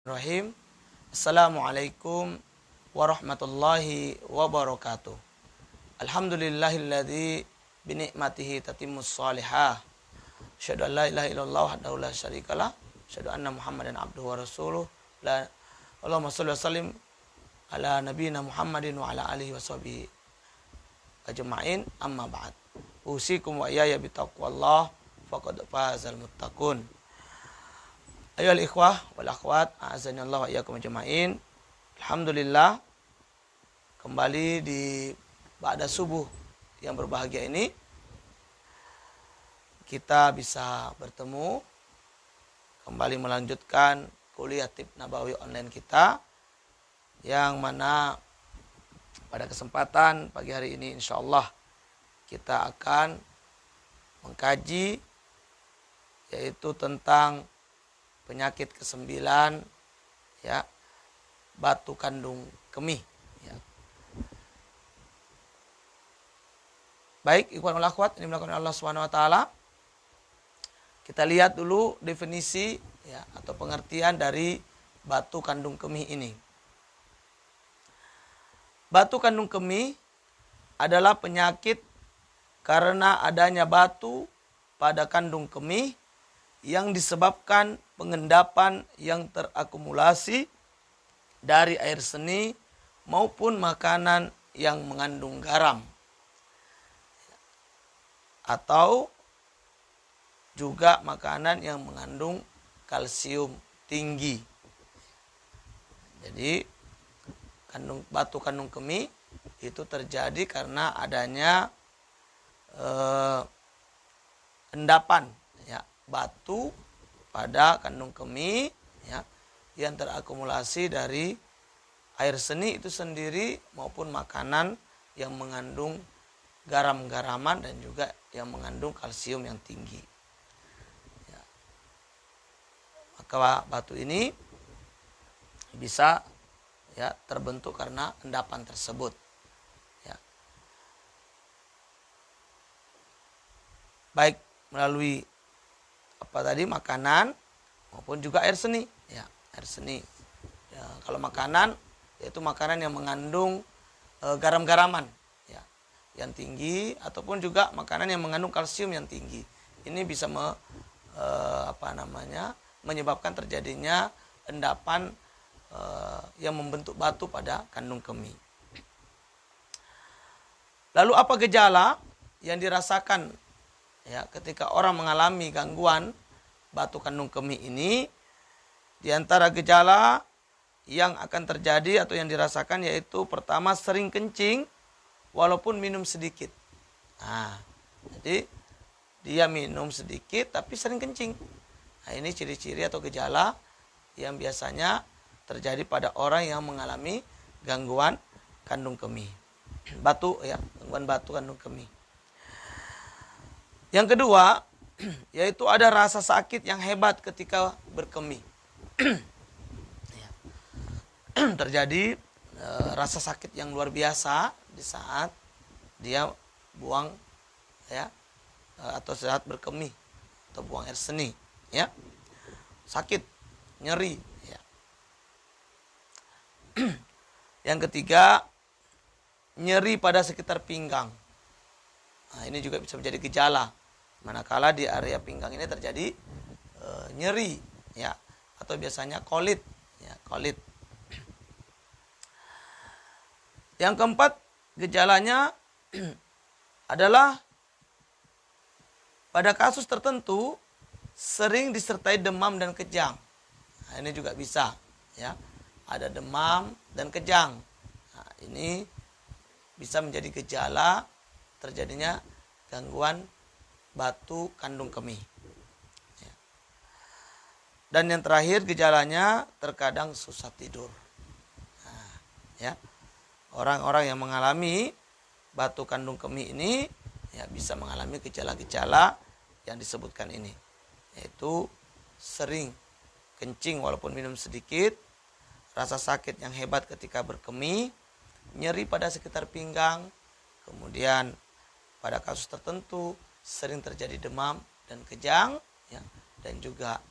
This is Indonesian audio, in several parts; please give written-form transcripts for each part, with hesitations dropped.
Bismillahirrahmanirrahim. Assalamualaikum warahmatullahi wabarakatuh. Alhamdulillahilladzi binikmatihi tatimmus salihah. Asyhadu an la ilaha illallah wahdahu la syarikalah. Asyhadu anna Muhammadan abduhu wa rasuluh. Allahumma shalli wa sallim ala nabiyyina Muhammadin wa ala alihi wa sahbihi ajma'in. Amma ba'd. Usikum wa iyaya bitaqwallah faqad fazal muttaqun. Ayohal ikhwah wal akhwat, a'azanillah wa iyyakum ajma'in. Alhamdulillah, kembali di ba'da subuh yang berbahagia ini kita bisa bertemu kembali melanjutkan kuliah Tib Nabawi online kita, yang mana pada kesempatan pagi hari ini insyaallah kita akan mengkaji yaitu tentang penyakit ke-9, ya, batu kandung kemih, ya. Baik, ikhwan wal akhwat, ini melakukan Allah Subhanahu wa taala. Kita lihat dulu definisi, ya, atau pengertian dari batu kandung kemih ini. Batu kandung kemih adalah penyakit karena adanya batu pada kandung kemih yang disebabkan pengendapan yang terakumulasi dari air seni maupun makanan yang mengandung garam, atau juga makanan yang mengandung kalsium tinggi. Jadi batu kandung kemih itu terjadi karena adanya endapan, ya, batu pada kandung kemih, ya, yang terakumulasi dari air seni itu sendiri maupun makanan yang mengandung garam-garaman dan juga yang mengandung kalsium yang tinggi, ya. Maka batu ini bisa, ya, terbentuk karena endapan tersebut, ya. Baik melalui makanan maupun juga air seni, ya, air seni, ya. Kalau makanan yaitu makanan yang mengandung garam-garaman, ya, yang tinggi, ataupun juga makanan yang mengandung kalsium yang tinggi. Ini bisa menyebabkan terjadinya endapan yang membentuk batu pada kandung kemih. Lalu apa gejala yang dirasakan, ya, ketika orang mengalami gangguan batu kandung kemih ini? Di antara gejala yang akan terjadi atau yang dirasakan yaitu pertama, sering kencing walaupun minum sedikit. Nah, jadi dia minum sedikit tapi sering kencing. Nah, ini ciri-ciri atau gejala yang biasanya terjadi pada orang yang mengalami gangguan kandung kemih. Gangguan batu kandung kemih. Yang kedua, yaitu ada rasa sakit yang hebat ketika berkemih. Ya. Terjadi rasa sakit yang luar biasa di saat dia buang, ya, atau saat berkemih atau buang air seni, ya. Sakit, nyeri, ya. Yang ketiga, nyeri pada sekitar pinggang. Nah, ini juga bisa menjadi gejala manakala di area pinggang ini terjadi nyeri, ya, atau biasanya kolit, ya, kolit. Yang keempat, gejalanya adalah pada kasus tertentu sering disertai demam dan kejang. Nah, ini juga bisa, ya, ada demam dan kejang. Nah, ini bisa menjadi gejala terjadinya gangguan batu kandung kemih, ya. Dan yang terakhir, gejalanya terkadang susah tidur. Nah, ya, orang-orang yang mengalami batu kandung kemih ini, ya, bisa mengalami gejala-gejala yang disebutkan ini, yaitu sering kencing walaupun minum sedikit, rasa sakit yang hebat ketika berkemih, nyeri pada sekitar pinggang, kemudian pada kasus tertentu sering terjadi demam dan kejang, ya, dan juga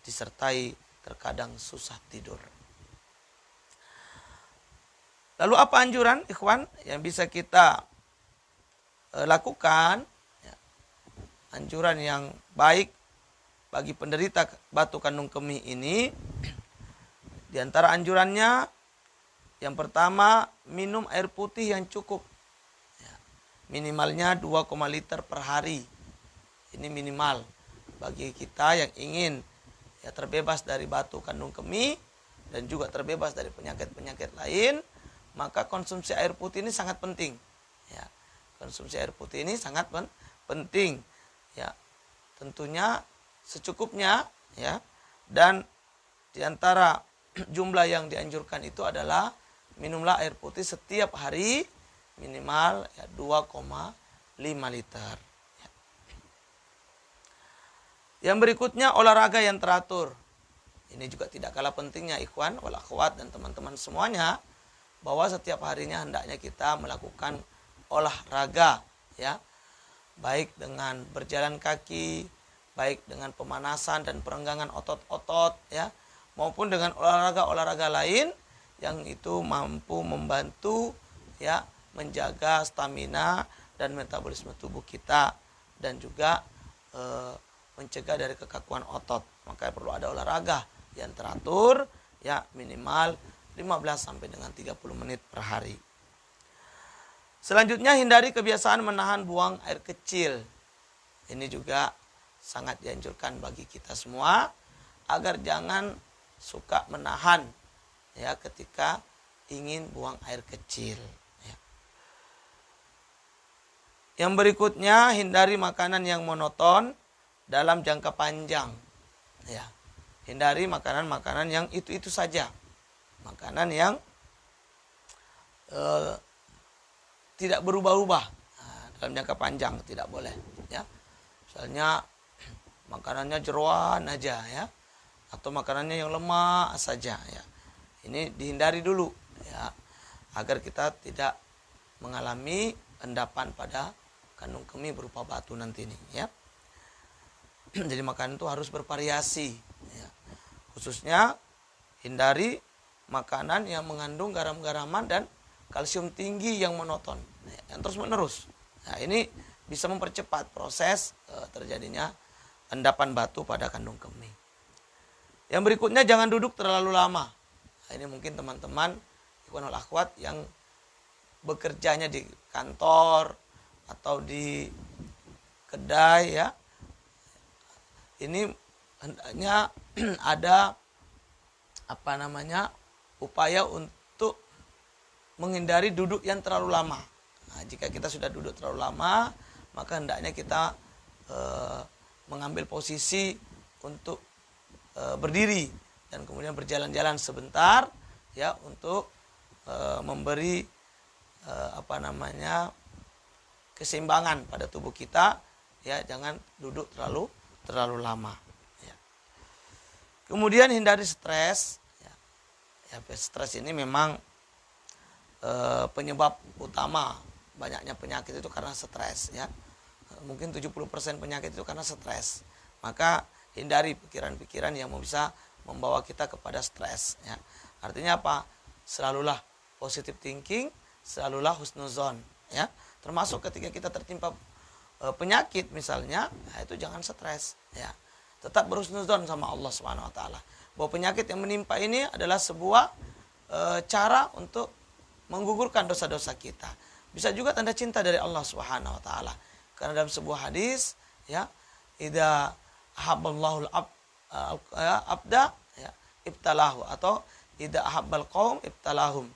disertai terkadang susah tidur. Lalu apa anjuran ikhwan yang bisa kita lakukan? Ya, anjuran yang baik bagi penderita batu kandung kemih ini, di antara anjurannya yang pertama, minum air putih yang cukup. Ya, minimalnya 2,5 liter per hari. Ini minimal bagi kita yang ingin ya terbebas dari batu kandung kemih dan juga terbebas dari penyakit-penyakit lain. Maka konsumsi air putih ini sangat penting. Ya, konsumsi air putih ini sangat penting. Ya, tentunya secukupnya. Ya, dan diantara jumlah yang dianjurkan itu adalah minumlah air putih setiap hari minimal ya 2,5 liter. Ya. Yang berikutnya olahraga yang teratur. Ini juga tidak kalah pentingnya ikhwan, wal akhwat dan teman-teman semuanya, bahwa setiap harinya hendaknya kita melakukan olahraga, ya, baik dengan berjalan kaki, baik dengan pemanasan dan perenggangan otot-otot, ya, maupun dengan olahraga-olahraga lain yang itu mampu membantu, ya, menjaga stamina dan metabolisme tubuh kita dan juga mencegah dari kekakuan otot. Maka perlu ada olahraga yang teratur, ya, minimal 15 sampai dengan 30 menit per hari. Selanjutnya, hindari kebiasaan menahan buang air kecil. Ini juga sangat dianjurkan bagi kita semua agar jangan suka menahan, ya, ketika ingin buang air kecil. Ya. Yang berikutnya, hindari makanan yang monoton dalam jangka panjang. Ya. Hindari makanan-makanan yang itu-itu saja. Makanan yang tidak berubah-ubah dalam jangka panjang tidak boleh. Ya, misalnya makanannya jeroan aja, ya, atau makanannya yang lemak saja. Ya, ini dihindari dulu, ya, agar kita tidak mengalami endapan pada kandung kemih berupa batu nanti ini. Ya, jadi makanan itu harus bervariasi. Ya. Khususnya hindari makanan yang mengandung garam-garaman dan kalsium tinggi yang monoton, yang terus-menerus. Nah, ini bisa mempercepat proses terjadinya endapan batu pada kandung kemih. Yang berikutnya, jangan duduk terlalu lama. Nah, ini mungkin teman-teman ikhwanul akhwat yang bekerjanya di kantor atau di kedai, ya. Ini hendaknya ada upaya untuk menghindari duduk yang terlalu lama. Nah, jika kita sudah duduk terlalu lama, maka hendaknya kita mengambil posisi untuk berdiri dan kemudian berjalan-jalan sebentar, ya, untuk memberi keseimbangan pada tubuh kita, ya, jangan duduk terlalu lama. Ya. Kemudian hindari stres. Ya, stres ini memang penyebab utama banyaknya penyakit itu karena stres, ya. Mungkin 70% penyakit itu karena stres. Maka hindari pikiran-pikiran yang bisa membawa kita kepada stres, ya. Artinya apa? Selalulah positive thinking, selalulah husnuzon, ya. Termasuk ketika kita tertimpa penyakit misalnya, nah itu jangan stres, ya. Tetap berhusnuzon sama Allah Subhanahu wa taala. Bahwa penyakit yang menimpa ini adalah sebuah cara untuk menggugurkan dosa-dosa kita. Bisa juga tanda cinta dari Allah Subhanahu wa taala. Karena dalam sebuah hadis, ya, idza ahabballahu abda, ya, ibtalahu, atau idza ahabbal qaum ibtalahum.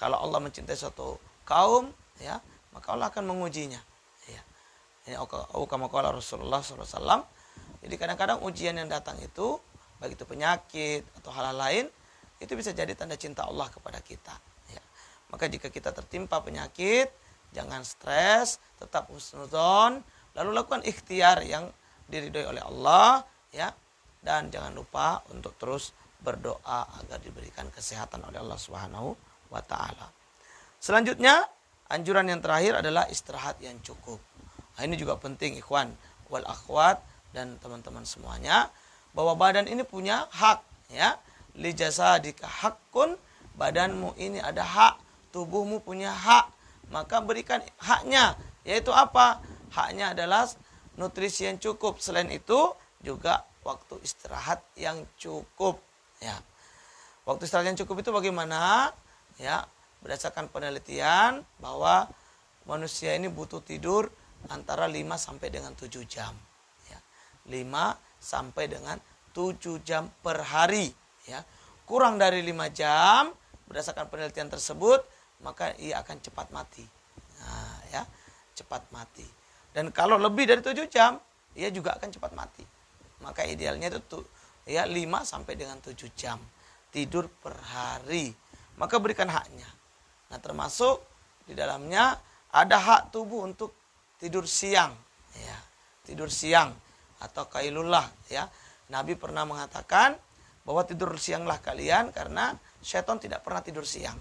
Kalau Allah mencintai suatu kaum, ya, maka Allah akan mengujinya. Ya. Ini kama qala Rasulullah sallallahu alaihi wasallam. Jadi kadang-kadang ujian yang datang itu, baik itu penyakit atau hal-hal lain, itu bisa jadi tanda cinta Allah kepada kita. Ya. Maka jika kita tertimpa penyakit, jangan stres, tetap husnuzon, lalu lakukan ikhtiar yang diridhoi oleh Allah, ya, dan jangan lupa untuk terus berdoa agar diberikan kesehatan oleh Allah Subhanahu wa taala. Selanjutnya, anjuran yang terakhir adalah istirahat yang cukup. Nah, ini juga penting ikhwan wal akhwat dan teman-teman semuanya, bahwa badan ini punya hak, ya, li jasadika haqqun, badanmu ini ada hak, tubuhmu punya hak, maka berikan haknya. Yaitu apa? Haknya adalah nutrisi yang cukup. Selain itu juga waktu istirahat yang cukup, ya. Waktu istirahat yang cukup itu bagaimana? Ya, berdasarkan penelitian bahwa manusia ini butuh tidur antara 5 sampai dengan 7 jam. Ya. 5 sampai dengan 7 jam per hari. Ya. Kurang dari 5 jam, berdasarkan penelitian tersebut, maka ia akan cepat mati. Nah, ya, cepat mati. Dan kalau lebih dari 7 jam, ia juga akan cepat mati. Maka idealnya itu ya 5 sampai dengan 7 jam tidur per hari. Maka berikan haknya. Nah, termasuk di dalamnya ada hak tubuh untuk tidur siang, ya, tidur siang atau kailullah, ya. Nabi pernah mengatakan bahwa tidur sianglah kalian karena setan tidak pernah tidur siang.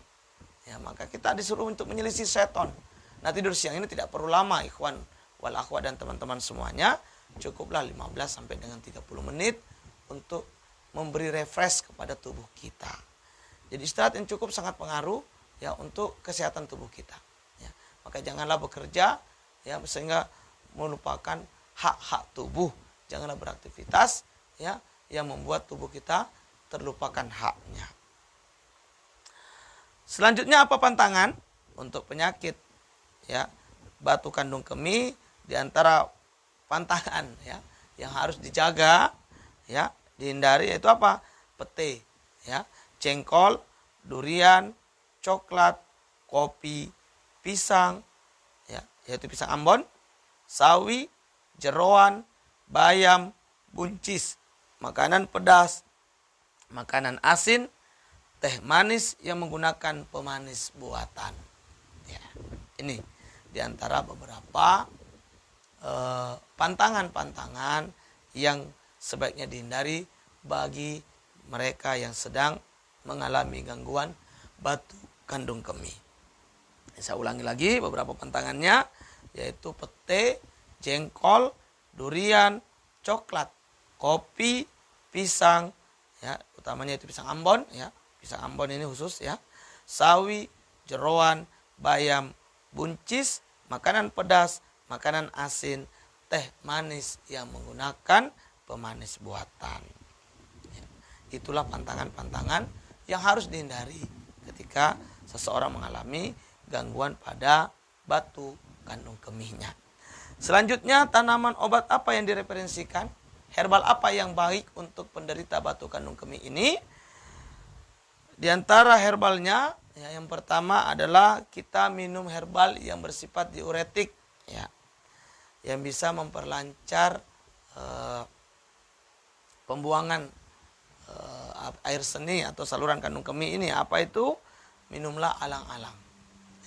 Ya, maka kita disuruh untuk menyelisih setan. Nah, tidur siang ini tidak perlu lama, ikhwan wal akhwat dan teman-teman semuanya. Cukuplah 15 sampai dengan 30 menit untuk memberi refresh kepada tubuh kita. Jadi istirahat yang cukup sangat pengaruh, ya, untuk kesehatan tubuh kita. Ya, maka janganlah bekerja, ya, sehingga melupakan hak-hak tubuh. Janganlah beraktivitas, ya, yang membuat tubuh kita terlupakan haknya. Selanjutnya apa pantangan untuk penyakit, ya, batu kandung kemih? Di antara pantangan, ya, yang harus dijaga, ya, dihindari yaitu apa? Pete, ya, jengkol, durian, coklat, kopi, pisang, ya, yaitu pisang Ambon, sawi, jeroan, bayam, buncis, makanan pedas, makanan asin, teh manis yang menggunakan pemanis buatan. Ya, ini diantara beberapa pantangan-pantangan yang sebaiknya dihindari bagi mereka yang sedang mengalami gangguan batu kandung kemih. Saya ulangi lagi beberapa pantangannya, yaitu pete, jengkol, durian, coklat, kopi, pisang, ya, utamanya itu pisang Ambon, ya, pisang Ambon ini khusus, ya, sawi, jeroan, bayam, buncis, makanan pedas, makanan asin, teh manis yang menggunakan pemanis buatan. Ya, itulah pantangan-pantangan yang harus dihindari ketika seseorang mengalami gangguan pada batu kandung kemihnya. Selanjutnya, tanaman obat apa yang direferensikan? Herbal apa yang baik untuk penderita batu kandung kemih ini? Di antara herbalnya, ya, yang pertama adalah kita minum herbal yang bersifat diuretik, ya, yang bisa memperlancar pembuangan air seni atau saluran kandung kemih ini. Apa itu? Minumlah alang-alang,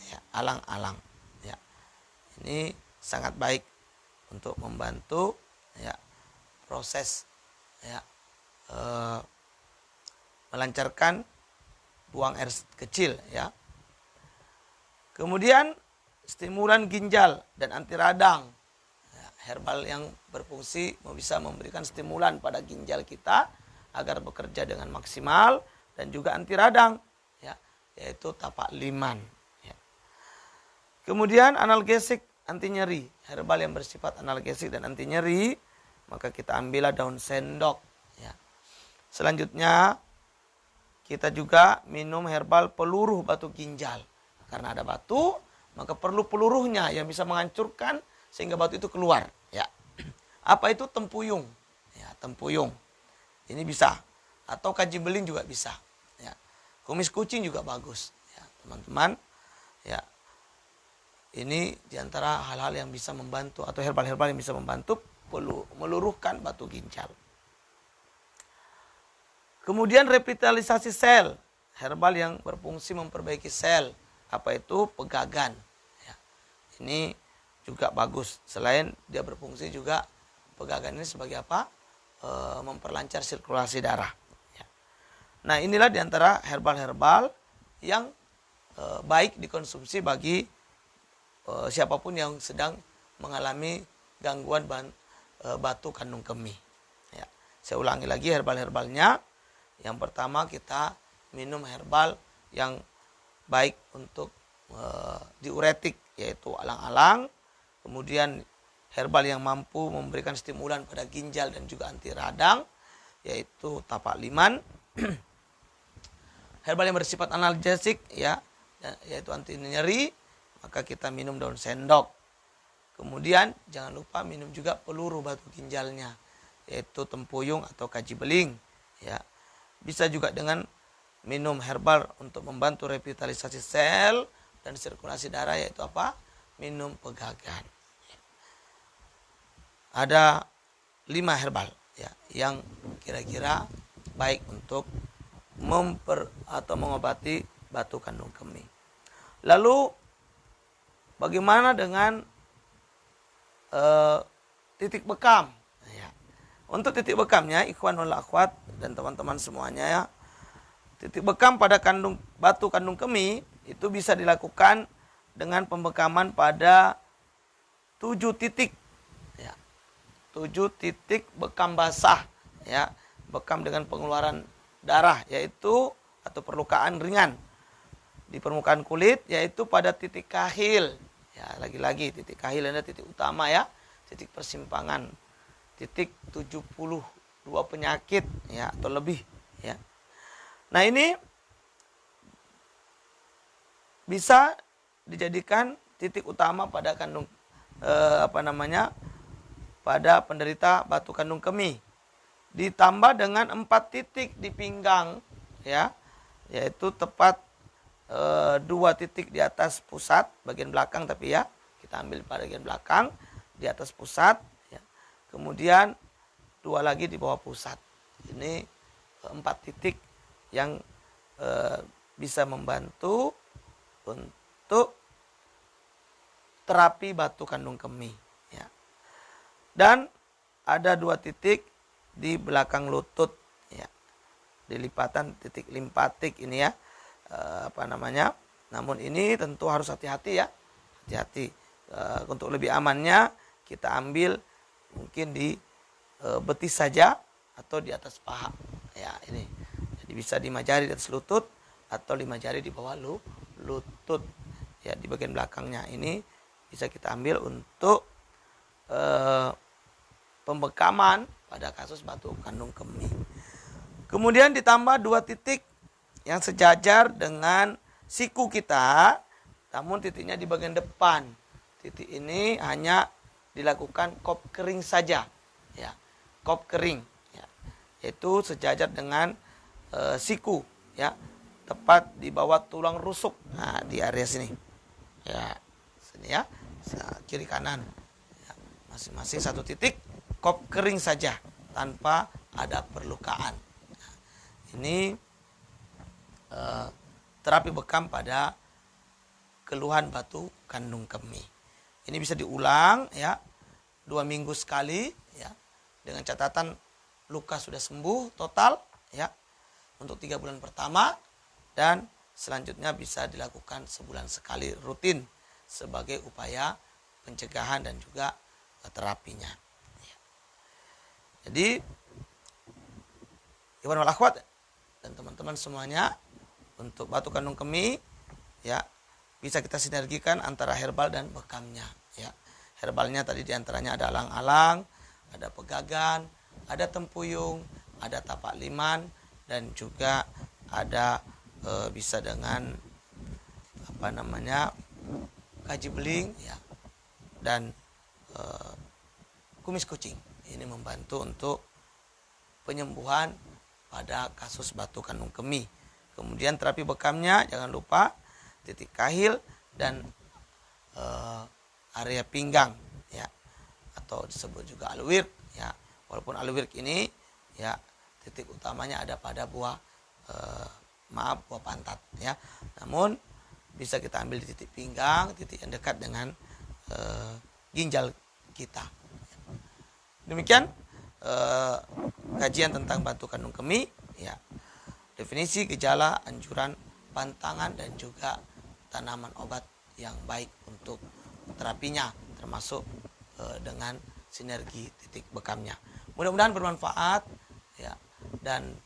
ya, alang-alang, ya. Ini sangat baik untuk membantu, ya, proses, ya, melancarkan buang air kecil, ya. Kemudian stimulan ginjal dan anti radang, ya, herbal yang berfungsi bisa memberikan stimulan pada ginjal kita agar bekerja dengan maksimal, dan juga anti radang, ya, yaitu tapak liman, ya. Kemudian analgesik, anti nyeri, herbal yang bersifat analgesik dan anti nyeri, maka kita ambillah daun sendok, ya. Selanjutnya kita juga minum herbal peluruh batu ginjal. Karena ada batu, maka perlu peluruhnya yang bisa menghancurkan sehingga batu itu keluar, ya. Apa itu? Tempuyung, ya, tempuyung. Ini bisa, atau kaji beling juga bisa, ya. Kumis kucing juga bagus, ya, teman-teman, ya. Ini diantara hal-hal yang bisa membantu, atau herbal-herbal yang bisa membantu meluruhkan batu ginjal. Kemudian revitalisasi sel, herbal yang berfungsi memperbaiki sel. Apa itu? Pegagan, ya. Ini juga bagus. Selain dia berfungsi juga, pegagan ini sebagai apa? Memperlancar sirkulasi darah, ya. Nah, inilah diantara herbal-herbal yang baik dikonsumsi bagi siapapun yang sedang mengalami gangguan batu kandung kemih, ya. Saya ulangi lagi herbal-herbalnya. Yang pertama kita minum herbal yang baik untuk diuretik, yaitu alang-alang. Kemudian herbal yang mampu memberikan stimulan pada ginjal dan juga anti radang, yaitu tapak liman. Herbal yang bersifat analgesik, ya, yaitu anti nyeri, maka kita minum daun sendok. Kemudian jangan lupa minum juga peluru batu ginjalnya, yaitu tempuyung atau kaji beling, ya. Bisa juga dengan minum herbal untuk membantu revitalisasi sel dan sirkulasi darah, yaitu apa? Minum pegagan. Ada 5 herbal, ya, yang kira-kira baik untuk mengobati batu kandung kemih. Lalu bagaimana dengan titik bekam? Ya. Untuk titik bekamnya, ikhwan wal akhwat dan teman-teman semuanya, ya, titik bekam pada batu kandung kemih itu bisa dilakukan dengan pembekaman pada 7 titik, ya. 7 titik bekam basah, ya, bekam dengan pengeluaran darah, yaitu atau perlukaan ringan di permukaan kulit, yaitu pada titik kahil, ya. Lagi-lagi titik kahil adalah titik utama, ya, titik persimpangan, titik 72 penyakit, ya, atau lebih, ya. Nah, ini bisa dijadikan titik utama pada pada penderita batu kandung kemih. Ditambah dengan 4 titik di pinggang, ya, yaitu tepat 2 titik di atas pusat bagian belakang, tapi ya kita ambil pada bagian belakang di atas pusat, ya. Kemudian 2 lagi di bawah pusat. Ini 4 titik yang bisa membantu untuk terapi batu kandung kemih, ya. Dan ada 2 titik di belakang lutut, ya, di lipatan titik limpatik ini, ya, namun ini tentu harus hati-hati, ya, hati-hati. Untuk lebih amannya kita ambil mungkin di betis saja atau di atas paha, ya, ini. Jadi bisa 5 jari di atas lutut atau 5 jari di bawah lutut, ya, di bagian belakangnya ini bisa kita ambil untuk pembekaman pada kasus batu kandung kemih. Kemudian ditambah 2 titik yang sejajar dengan siku kita, namun titiknya di bagian depan. Titik ini hanya dilakukan kop kering saja, ya, kop kering, ya, yaitu sejajar dengan siku, ya, tepat di bawah tulang rusuk. Nah, di area sini, ya, sini, ya, kiri kanan, ya, masing-masing 1 titik, kop kering saja tanpa ada perlukaan. Nah, ini terapi bekam pada keluhan batu kandung kemih. Ini bisa diulang, ya, 2 minggu sekali, ya, dengan catatan luka sudah sembuh total, ya, untuk 3 bulan pertama, dan selanjutnya bisa dilakukan sebulan sekali rutin sebagai upaya pencegahan dan juga terapinya. Jadi, ikhwan wal akhwat dan teman-teman semuanya, untuk batu kandung kemih, ya, bisa kita sinergikan antara herbal dan bekamnya, ya. Herbalnya tadi diantaranya ada alang-alang, ada pegagan, ada tempuyung, ada tapak liman, dan juga ada bisa dengan kaji beling, ya, dan kumis kucing. Ini membantu untuk penyembuhan pada kasus batu kandung kemih. Kemudian terapi bekamnya jangan lupa titik kahil dan area pinggang, ya, atau disebut juga alwirk, ya. Walaupun alwirk ini, ya, titik utamanya ada pada buah pantat, ya. Namun bisa kita ambil di titik pinggang, titik yang dekat dengan ginjal kita. Demikian kajian tentang batu kandung kemih, ya. Definisi, gejala, anjuran, pantangan, dan juga tanaman obat yang baik untuk terapinya, termasuk dengan sinergi titik bekamnya. Mudah-mudahan bermanfaat, ya, dan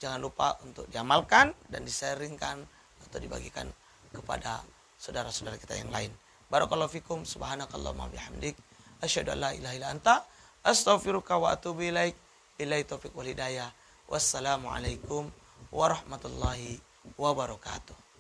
jangan lupa untuk diamalkan dan disaringkan atau dibagikan kepada saudara-saudara kita yang lain. Barakallahu fikum, subhanakallahumma bihamdik, asyhadu an la ilaha illa anta, astaghfiruka wa atubu ilaik. Billahi taufiq wal hidayah. Wassalamualaikum warahmatullahi wabarakatuh.